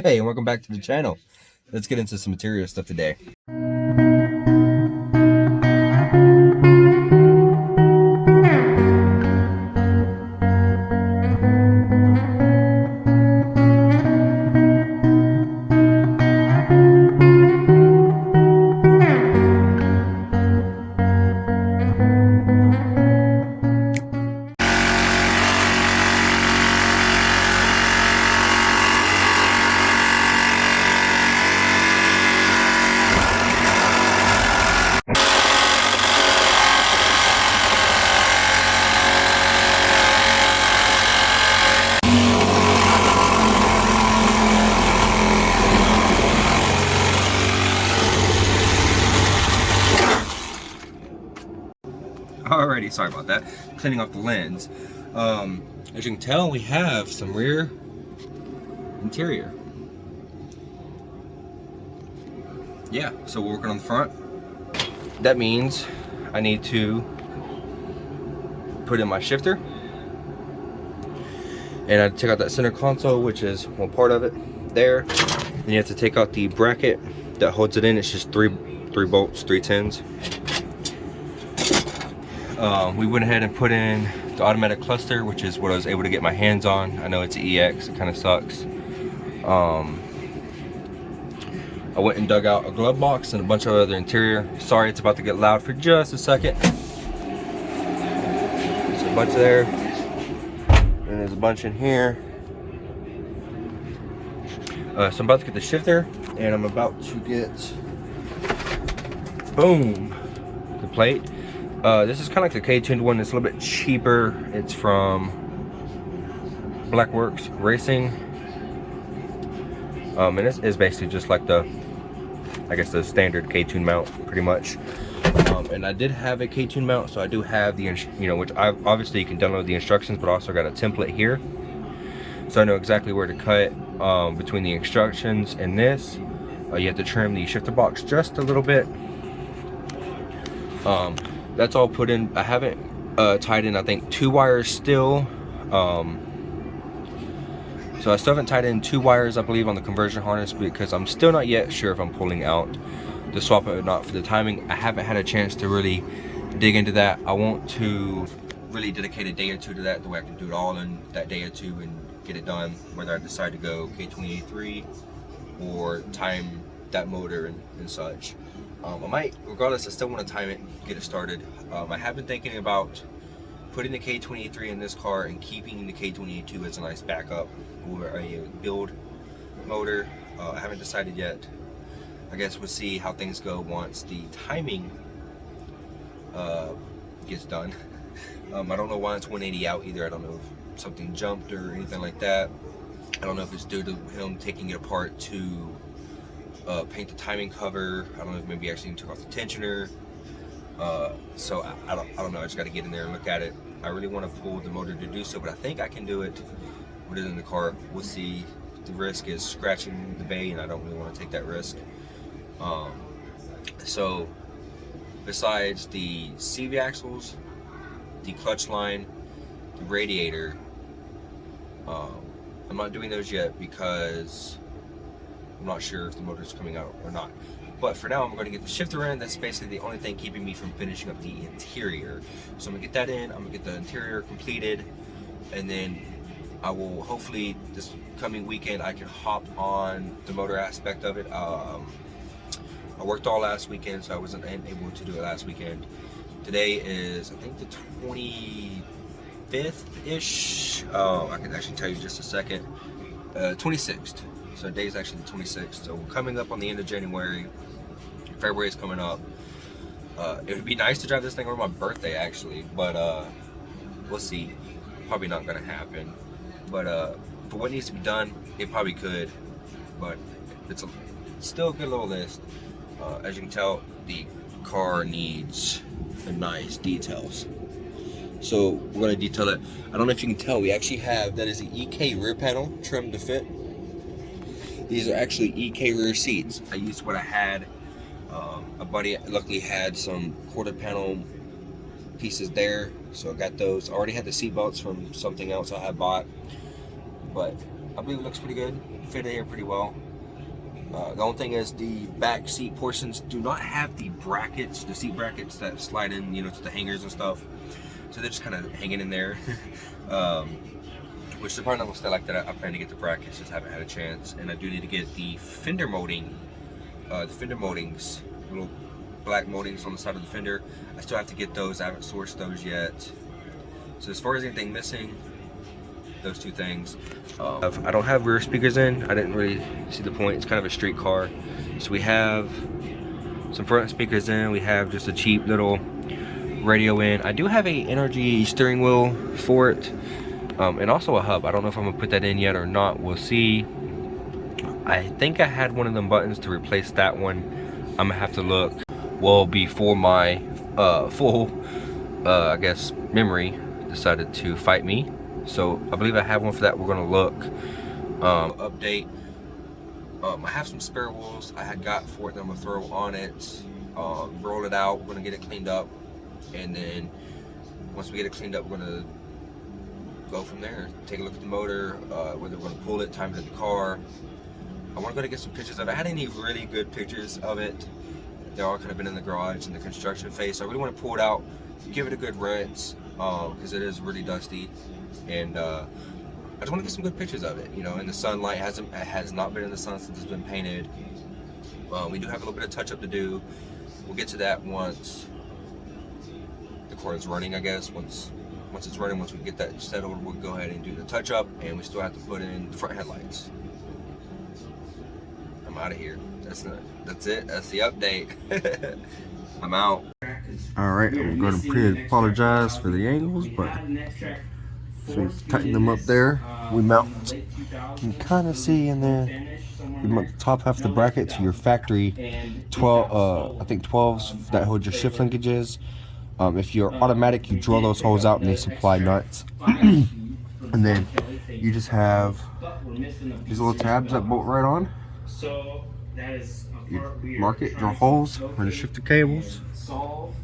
Hey, and welcome back to the channel. Let's get into some material stuff today. Alrighty, sorry about that. Cleaning off the lens. As you can tell, we have some rear interior. Yeah, so we're working on the front. That means I need to put in my shifter. And I take out that center console, which is one part of it there. Then you have to take out the bracket that holds it in. It's just three bolts, 310s. We went ahead and put in the automatic cluster, which is what I was able to get my hands on. I know it's an EX, it kind of sucks. I went and dug out a glove box and a bunch of other interior. Sorry, it's about to get loud for just a second. There's a bunch there, and there's a bunch in here. So I'm about to get the shifter, and I'm about to get, boom, the plate. This is kind of like the K-tuned one. It's a little bit cheaper. It's from Blackworks Racing. And it's basically just like the, I guess, the standard K-tune mount, pretty much. And I did have a K-tune mount, so I do have the, which obviously you can download the instructions, but I also got a template here. So I know exactly where to cut between the instructions and this. You have to trim the shifter box just a little bit. That's all put in. I haven't tied in, I think, 2 wires still. So I still haven't tied in 2 wires, I believe, on the conversion harness, because I'm still not yet sure if I'm pulling out the swap or not for the timing. I haven't had a chance to really dig into that. I want to really dedicate a day or two to that, the way I can do it all in that day or two and get it done, whether I decide to go K28.3 or time that motor and such. I might, regardless, I still want to time it, get it started. I have been thinking about putting the K28.3 in this car and keeping the K28.2 as a nice backup or a build motor. I haven't decided yet. I guess we'll see how things go once the timing gets done. I don't know why it's 180 out either. I don't know if something jumped or anything like that. I don't know if it's due to him taking it apart to paint the timing cover. I don't know if maybe actually took off the tensioner. So I don't know. I just got to get in there and look at it. I really want to pull the motor to do so, but I think I can do it with it in the car. We'll see. The risk is scratching the bay, and I don't really want to take that risk. So besides the CV axles, the clutch line, the radiator, I'm not doing those yet because I'm not sure if the motor's coming out or not. But for now, I'm going to get the shifter in. That's basically the only thing keeping me from finishing up the interior. So I'm going to get that in. I'm going to get the interior completed. And then I will hopefully, this coming weekend, I can hop on the motor aspect of it. I worked all last weekend, so I wasn't able to do it last weekend. Today is, I think, the 25th-ish. I can actually tell you just a second. 26th. So today's actually the 26th. So we're coming up on the end of January. February is coming up. It would be nice to drive this thing over my birthday, actually, but we'll see. Probably not gonna happen. But for what needs to be done, it probably could. But it's still a good little list. As you can tell, the car needs a nice details. So we're gonna detail it. I don't know if you can tell, we actually have, that is the EK rear panel trimmed to fit. These are actually EK rear seats. I used what I had. A buddy luckily had some quarter panel pieces there, so I got those. I already had the seat belts from something else I had bought, but I believe it looks pretty good. Fit in here pretty well. The only thing is the back seat portions do not have the brackets, the seat brackets that slide in, you know, to the hangers and stuff. So they're just kind of hanging in there. Which they're probably not gonna stay like that. I plan to get the brackets, just haven't had a chance. And I do need to get the fender molding, the fender moldings, little black moldings on the side of the fender. I still have to get those. I haven't sourced those yet. So as far as anything missing, those two things. I don't have rear speakers in. I didn't really see the point. It's kind of a street car. So we have some front speakers in. We have just a cheap little radio in. I do have a NRG steering wheel for it, and also a hub. I don't know if I'm gonna put that in yet or not. We'll see. I think I had one of them buttons to replace that one. I'm gonna have to look. Well, before my full, I guess, memory decided to fight me. So I believe I have one for that. We're gonna look. Update. I have some spare wheels I had got for it that I'm gonna throw on it. Roll it out. We're gonna get it cleaned up, and then once we get it cleaned up, we're gonna go from there. Take a look at the motor, whether we're gonna pull it, time it in the car. I want to go to get some pictures of it. I had any really good pictures of it. They're all kind of been in the garage in the construction phase. So I really want to pull it out, give it a good rinse, because it is really dusty, and I just want to get some good pictures of it. You know, in the sunlight. It has not been in the sun since it's been painted. We do have a little bit of touch up to do. We'll get to that once the car is running, I guess. Once it's running, once we get that settled, we'll go ahead and do the touch up, and we still have to put in the front headlights. I'm out of here. That's it. That's the update. I'm out. Alright, I'm going to pre-apologize for the angles, but so we tighten them up there. We mount, you can kind of see in there, we mount the top half of the bracket to your factory 12, I think 12s that hold your shift linkages. If you're automatic, you drill those holes out and they supply nuts. And then you just have these little tabs that bolt right on. So that is a part you mark it, drill holes where to shift the cables. Solve,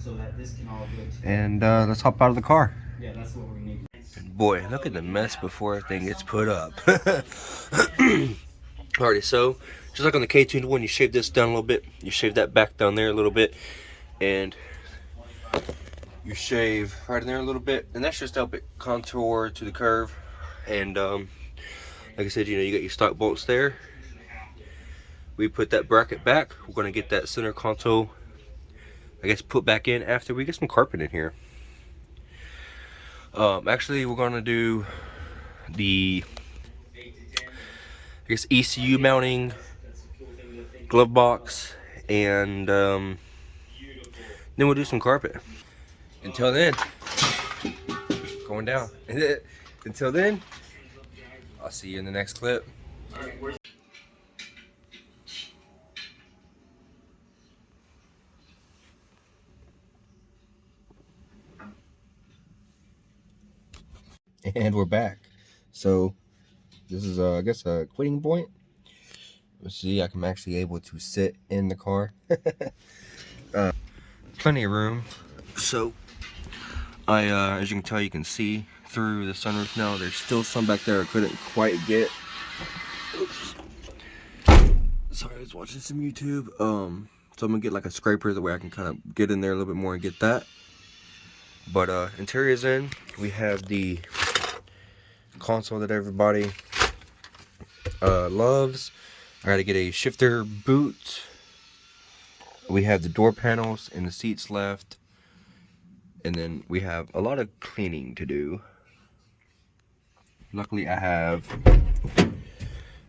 so that this can all go together. And let's hop out of the car. Yeah, that's what we need. Boy, look at the mess before everything gets put up. Alrighty, so just like on the K-tuned one, you shave this down a little bit. You shave that back down there a little bit, and you shave right in there a little bit, and that's just to help it contour to the curve. And like I said, you know, you got your stock bolts there. We put that bracket back. We're gonna get that center console, I guess, put back in after we get some carpet in here. Actually, we're gonna do the, I guess, ECU mounting, glove box, and then we'll do some carpet. Until then, going down. Until then, I'll see you in the next clip. And we're back. So this is I guess a quitting point. Let's see, I'm actually able to sit in the car. Plenty of room. So as you can tell, you can see through the sunroof now. There's still some back there I couldn't quite get. Oops. Sorry, I was watching some YouTube. So I'm gonna get like a scraper, the way I can kind of get in there a little bit more and get that. But interior's in. We have the console that everybody loves. I gotta get a shifter boot. We have the door panels and the seats left, and then we have a lot of cleaning to do. Luckily I have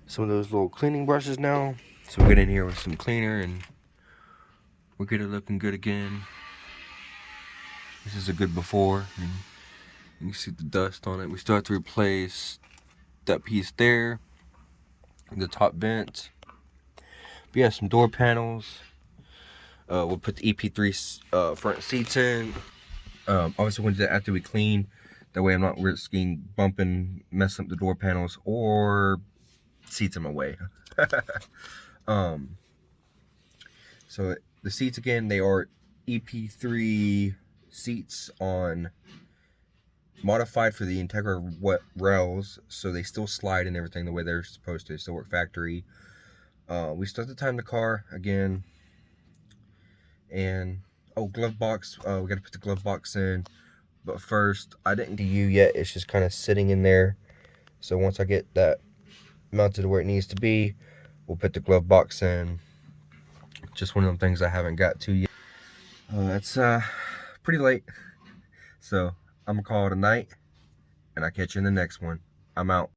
some of those little cleaning brushes now, so we'll get in here with some cleaner and we'll get it looking good again. This is a good before, and you can see the dust on it. We still have to replace that piece there, the top vent. We have some door panels. We'll put the EP3 front seats in. Obviously we'll do that after we clean. That way I'm not risking bumping, messing up the door panels or seats in my way. So the seats, again, they are EP3 seats on modified for the Integra wet rails, so they still slide and everything the way they're supposed to. They still work factory. We still have to time the car again. And oh, glove box. We got to put the glove box in. But first, I didn't do you yet. It's just kind of sitting in there. So once I get that mounted where it needs to be, we'll put the glove box in. Just one of them things I haven't got to yet. It's pretty late. So I'm gonna call it a night, and I'll catch you in the next one. I'm out.